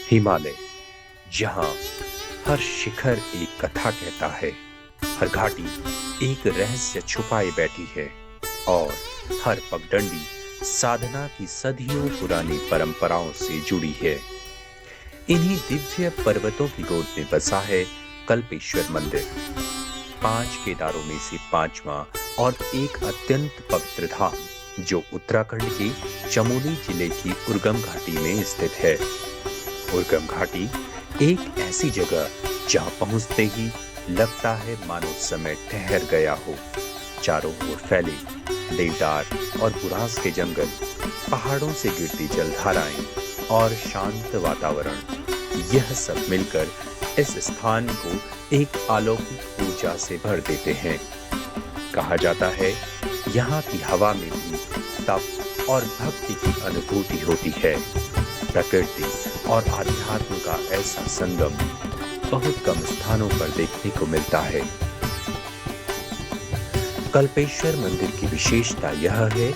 हिमालय, जहां हर शिखर एक कथा कहता है, हर घाटी एक रहस्य छुपाए बैठी है और हर पगडंडी साधना की सदियों पुरानी परंपराओं से जुड़ी है। इन्हीं दिव्य पर्वतों की गोद में बसा है कल्पेश्वर मंदिर, 5 केदारों में से 5वां और एक अत्यंत पवित्र धाम, जो उत्तराखंड के चमोली जिले की उर्गम घाटी में स्थित है। उर्गम घाटी एक ऐसी जगह जहां पहुंचते ही लगता है मानो समय ठहर गया हो। चारों ओर फैले देवदार और बुरांस के जंगल, पहाड़ों से गिरती जलधाराएं और शांत वातावरण, यह सब मिलकर इस स्थान को एक अलौकिक ऊर्जा से भर देते हैं। कहा जाता है, यहाँ की हवा में भी तप और भक्ति की अनुभूति होती है। प्रकृति और आध्यात्म का ऐसा संगम बहुत कम स्थानों पर देखने को मिलता है। कल्पेश्वर मंदिर की विशेषता यह है,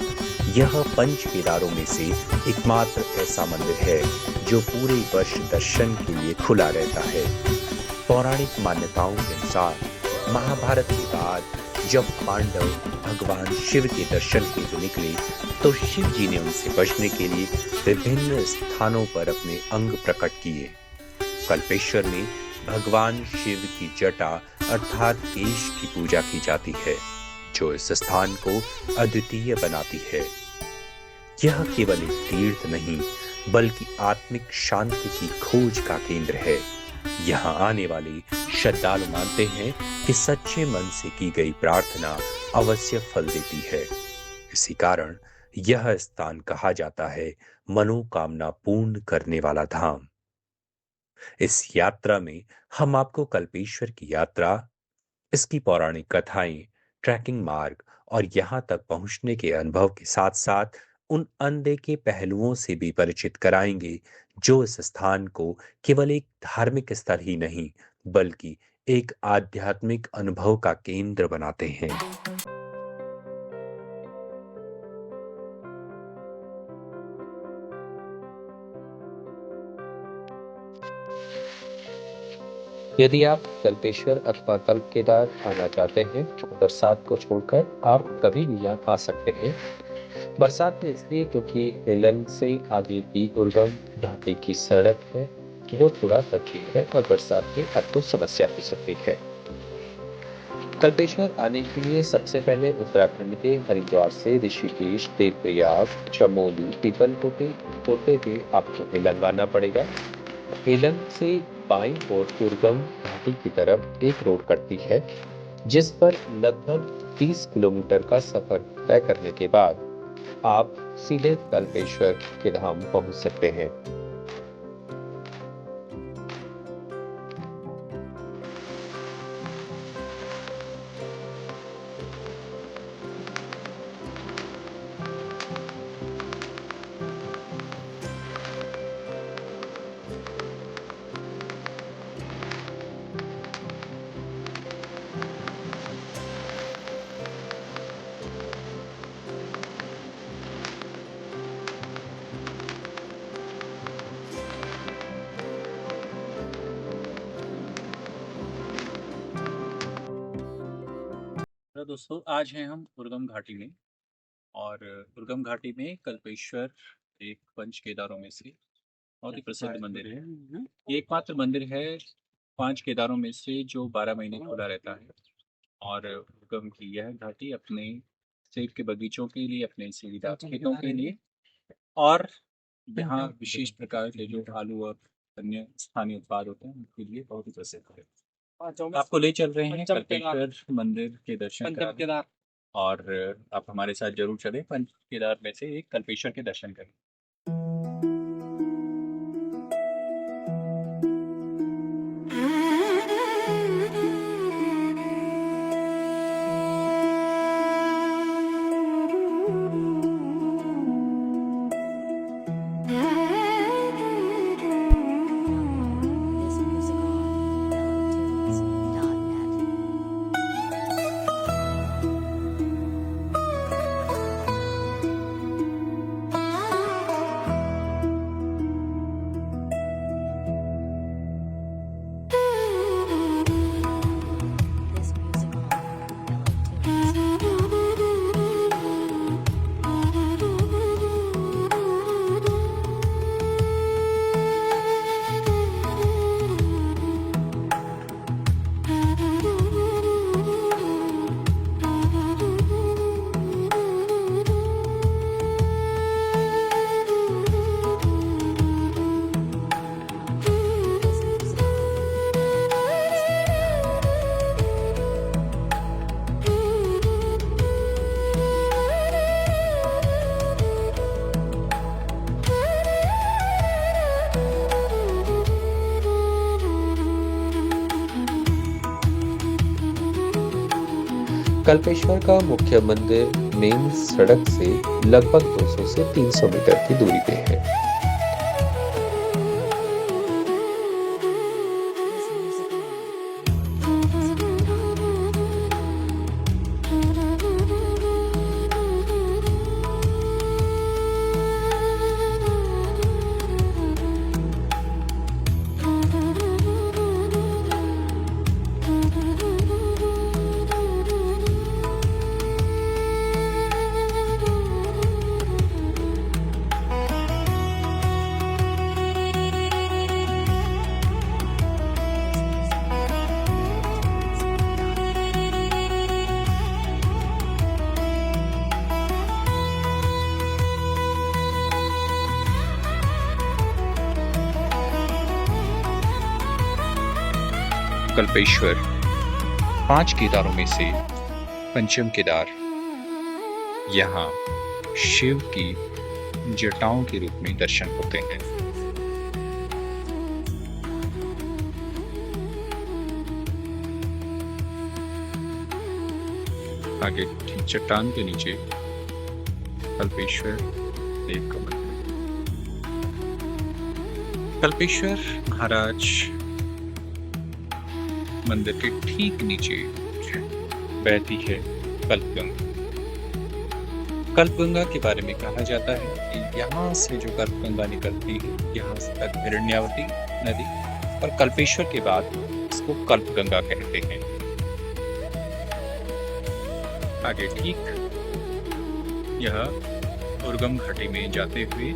यह 5 केदारों में से एकमात्र ऐसा मंदिर है जो पूरे वर्ष दर्शन के लिए खुला रहता है। पौराणिक मान्यताओं के अनुसार महाभारत के बाद जब पांडव भगवान शिव के दर्शन हेतु निकले, तो शिव जी ने उनसे बचने के लिए विभिन्न स्थानों पर अपने अंग प्रकट किए। कल्पेश्वर में भगवान शिव की जटा अर्थात केश की पूजा की जाती है, जो इस स्थान को अद्वितीय बनाती है। यह केवल एक तीर्थ नहीं, बल्कि आत्मिक शांति की खोज का केंद्र है। यहाँ आने वाले श्रद्धालु मानते हैं कि सच्चे मन से की गई प्रार्थना अवश्य फल देती है। इसी कारण यह स्थान कहा जाता है मनोकामना पूर्ण करने वाला धाम। इस यात्रा में हम आपको कल्पेश्वर की यात्रा, इसकी पौराणिक कथाएं, ट्रैकिंग मार्ग और यहां तक पहुंचने के अनुभव के साथ साथ उन अनदेखे पहलुओं से भी परिचित कराएंगे, जो इस स्थान को केवल एक धार्मिक स्थल ही नहीं, बल्कि एक आध्यात्मिक अनुभव का केंद्र बनाते हैं। यदि आप कल्पेश्वर अथवा कल्प केदार आना चाहते हैं तो बरसात को छोड़कर आप कभी भी यहाँ आ सकते हैं। बरसात में इसलिए क्योंकि हेलन से आगे की उर्गम घाटी की सड़क है वो थोड़ा संकीर्ण है और बरसात में आपको समस्या हो सकती है। कल्पेश्वर आने के लिए सबसे पहले उत्तराखंड के हरिद्वार से ऋषिकेश, देवप्रयाग, चमोली, पीपलकोटी होते हुए आपको हेलन आना पड़ेगा। हेलन से बाईं ओर उर्गम घाटी की तरफ एक रोड कटती है, जिस पर लगभग 30 किलोमीटर का सफर तय करने के बाद आप सीधे कल्पेश्वर के धाम पहुंच सकते हैं। तो दोस्तों, आज हैं हम उर्गम घाटी में। और उर्गम घाटी में कल्पेश्वर एक पंच केदारों में से बहुत ही प्रसिद्ध मंदिर है। ये एकमात्र मंदिर है 5 केदारों में से जो 12 महीने खुला रहता है। और उर्गम की यह घाटी अपने सेब के बगीचों के लिए, अपने सीढ़ीदार खेतों के लिए और यहाँ विशेष प्रकार के जो आलू और अन्य स्थानीय उत्पाद होते हैं उनके लिए बहुत ही प्रसिद्ध है। आपको ले चल रहे हैं कल्पेश्वर मंदिर के दर्शन कराने, और आप हमारे साथ जरूर चलें। पंच केदार में से एक कल्पेश्वर के दर्शन करें। कल्पेश्वर का मुख्य मंदिर मेन सड़क से लगभग 200 से 300 मीटर की दूरी पे है। कल्पेश्वर 5 केदारों में से पंचम केदार। यहाँ शिव की जटाओं के रूप में दर्शन होते हैं। आगे ठीक चट्टान के नीचे कल्पेश्वर देव का मंदिर। कल्पेश्वर महाराज मंदिर के ठीक नीचे बहती है कल्पगंगा। कल्पगंगा के बारे में कहा जाता है कि यहाँ से जो कल्पगंगा निकलती है, यहाँ से तक हिरण्यावती नदी, और कल्पेश्वर के बाद इसको कल्पगंगा कहते हैं। आगे ठीक यह उर्गम घाटी में जाते हुए